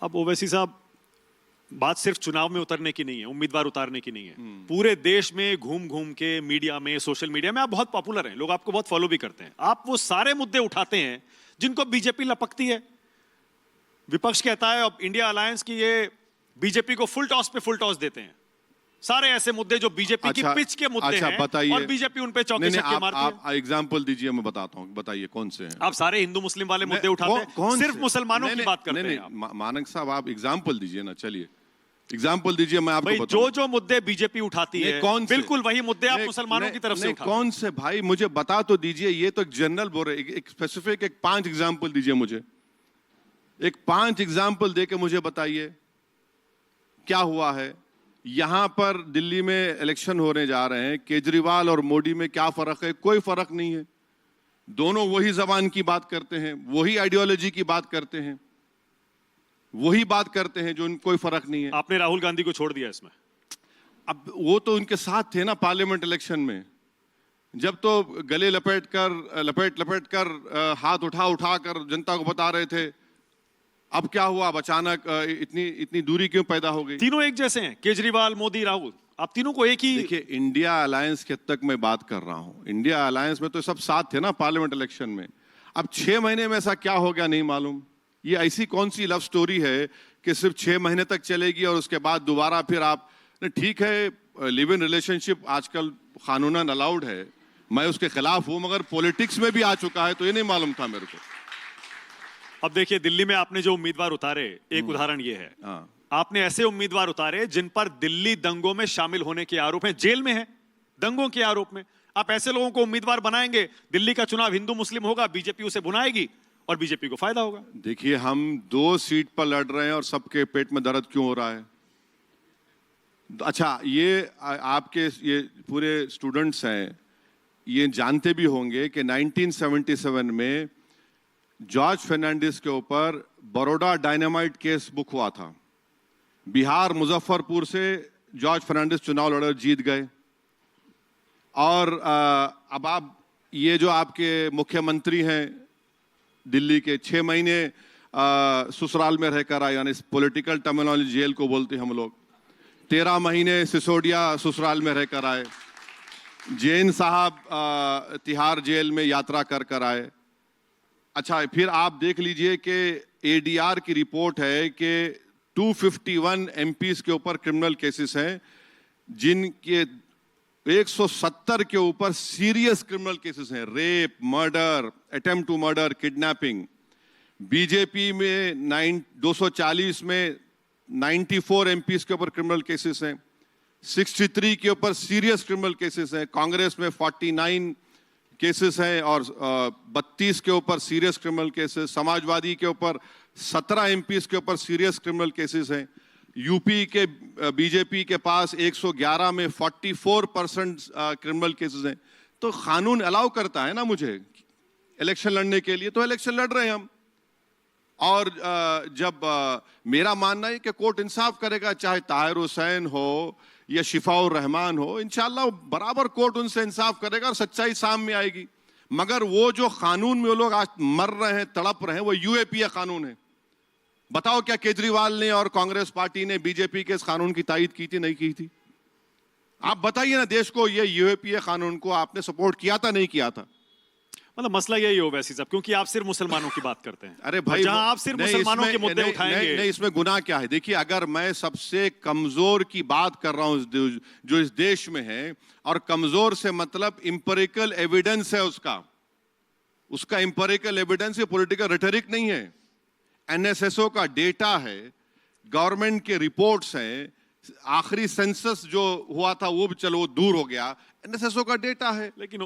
अब ओवैसी साहब, बात सिर्फ चुनाव में उतरने की नहीं है, उम्मीदवार उतारने की नहीं है। पूरे देश में घूम घूम के मीडिया में, सोशल मीडिया में आप बहुत पॉपुलर हैं, लोग आपको बहुत फॉलो भी करते हैं। आप वो सारे मुद्दे उठाते हैं जिनको बीजेपी लपकती है। विपक्ष कहता है अब इंडिया अलायंस की ये बीजेपी को फुल टॉस पे फुल टॉस देते हैं। सारे ऐसे मुद्दे जो बीजेपी की पिच के मुद्दे हैं, बताइए, और बीजेपी उन पे चौके छक्के मारती है। आप एग्जांपल दीजिए, मैं बताता हूं, बताइए कौन से हैं। आप सारे हिंदू मुस्लिम वाले मुद्दे उठाते हैं, सिर्फ मुसलमानों की बात करते हैं आप। मानक साहब, आप एग्जांपल दीजिए ना, चलिए एग्जांपल दीजिए, मैं आपको बताऊं। जो जो मुद्दे बीजेपी उठाती है, कौन से? बिल्कुल वही मुद्दे आप मुसलमानों की तरफ से उठाते हैं। कौन से भाई, मुझे बता तो दीजिए। ये तो जनरल बोल रहे, एक स्पेसिफिक, एक 5 एग्जांपल दीजिए मुझे। एक 5 एग्जांपल देके मुझे बताइए क्या हुआ है। यहां पर दिल्ली में इलेक्शन होने जा रहे हैं, केजरीवाल और मोदी में क्या फर्क है? कोई फर्क नहीं है। दोनों वही जबान की बात करते हैं, वही आइडियोलॉजी की बात करते हैं, वही बात करते हैं, जो कोई फर्क नहीं है। आपने राहुल गांधी को छोड़ दिया इसमें। अब वो तो उनके साथ थे ना पार्लियामेंट इलेक्शन में, जब तो गले लपेट कर हाथ उठा कर जनता को बता रहे थे। अब क्या हुआ? अब अचानक इतनी दूरी क्यों पैदा हो गई? तीनों एक जैसे हैं, केजरीवाल, मोदी, राहुल, आप तीनों को एक ही। देखिए, इंडिया अलायंस के तक मैं बात कर रहा हूं। इंडिया अलायंस में तो सब साथ थे ना पार्लियामेंट इलेक्शन में। अब 6 महीने में ऐसा क्या हो गया नहीं मालूम। ये ऐसी कौन सी लव स्टोरी है कि सिर्फ 6 महीने तक चलेगी और उसके बाद दोबारा फिर आप, ठीक है, लिव इन रिलेशनशिप आजकल कानूनन अलाउड है, मैं उसके खिलाफ हूं, मगर पॉलिटिक्स में भी आ चुका है, तो ये नहीं मालूम था मेरे को। अब देखिए, दिल्ली में आपने जो उम्मीदवार उतारे, एक उदाहरण ये है, आपने ऐसे उम्मीदवार उतारे जिन पर दिल्ली दंगों में शामिल होने के आरोप हैं, जेल में है दंगों के आरोप में। आप ऐसे लोगों को उम्मीदवार बनाएंगे, दिल्ली का चुनाव हिंदू मुस्लिम होगा, बीजेपी उसे बुनाएगी और बीजेपी को फायदा होगा। देखिए, हम 2 सीट पर लड़ रहे हैं और सबके पेट में दर्द क्यों हो रहा है? अच्छा, ये आपके ये पूरे स्टूडेंट्स हैं, ये जानते भी होंगे कि 1977 में जॉर्ज फर्नांडिस के ऊपर बड़ौदा डायनामाइट केस बुक हुआ था। बिहार मुजफ्फरपुर से जॉर्ज फर्नांडिस चुनाव लड़े, जीत गए। और अब आप, ये जो आपके मुख्यमंत्री हैं दिल्ली के, 6 महीने ससुराल में रहकर आए, यानी पॉलिटिकल टर्मिनोलॉजी जेल को बोलते हैं हम लोग। 13 महीने सिसोदिया ससुराल में रहकर आए। जैन साहब तिहाड़ जेल में यात्रा कर आए। अच्छा, फिर आप देख लीजिए कि एडीआर की रिपोर्ट है कि 251 एमपीज के ऊपर क्रिमिनल केसेस हैं, जिनके 170 के ऊपर सीरियस क्रिमिनल केसेस हैं, rape, murder, attempt to murder, kidnapping. BJP में 240 में 94 एमपीज के ऊपर क्रिमिनल केसेस हैं, 63 के ऊपर सीरियस क्रिमिनल केसेस हैं। कांग्रेस में 49 केसेस हैं और 32 के ऊपर सीरियस क्रिमिनल केसेस। समाजवादी के ऊपर 17 एमपीज के ऊपर सीरियस क्रिमिनल केसेस हैं। यूपी के बीजेपी के पास 111 में 44% क्रिमिनल केसेस हैं। तो कानून अलाउ करता है ना मुझे इलेक्शन लड़ने के लिए, तो इलेक्शन लड़ रहे हैं हम। और जब मेरा मानना है कि कोर्ट इंसाफ करेगा, चाहे ताहिर हुसैन हो या शिफाउर रहमान हो, इंशाल्लाह बराबर कोर्ट उनसे इंसाफ करेगा और सच्चाई सामने आएगी। मगर वो जो कानून में वो लोग आज मर रहे हैं, तड़प रहे हैं, वो यूएपीए कानून है। बताओ, क्या केजरीवाल ने और कांग्रेस पार्टी ने बीजेपी के इस कानून की तायीद की थी? नहीं की थी। आप बताइए ना देश को, ये यूएपीए कानून को आपने सपोर्ट किया था, नहीं किया था? मतलब मसला यही हो वैसे साहब, क्योंकि आप सिर्फ मुसलमानों की बात करते हैं। अरे भाई, जहां आप सिर्फ मुसलमानों के मुद्दे उठाएंगे, नहीं, इसमें गुनाह क्या है? देखिए, अगर मैं सबसे कमजोर की बात कर रहा हूं जो इस देश में है, और कमजोर से मतलब इंपेरिकल एविडेंस है उसका इंपेरिकल एविडेंस, ये पॉलिटिकल रेटरिक नहीं है। एनएसएसओ का डेटा है, गवर्नमेंट के रिपोर्ट्स हैं, आखिरी सेंसस जो हुआ था वो भी चलो वो दूर हो गया, एनएसएसओ का डेटा है। लेकिन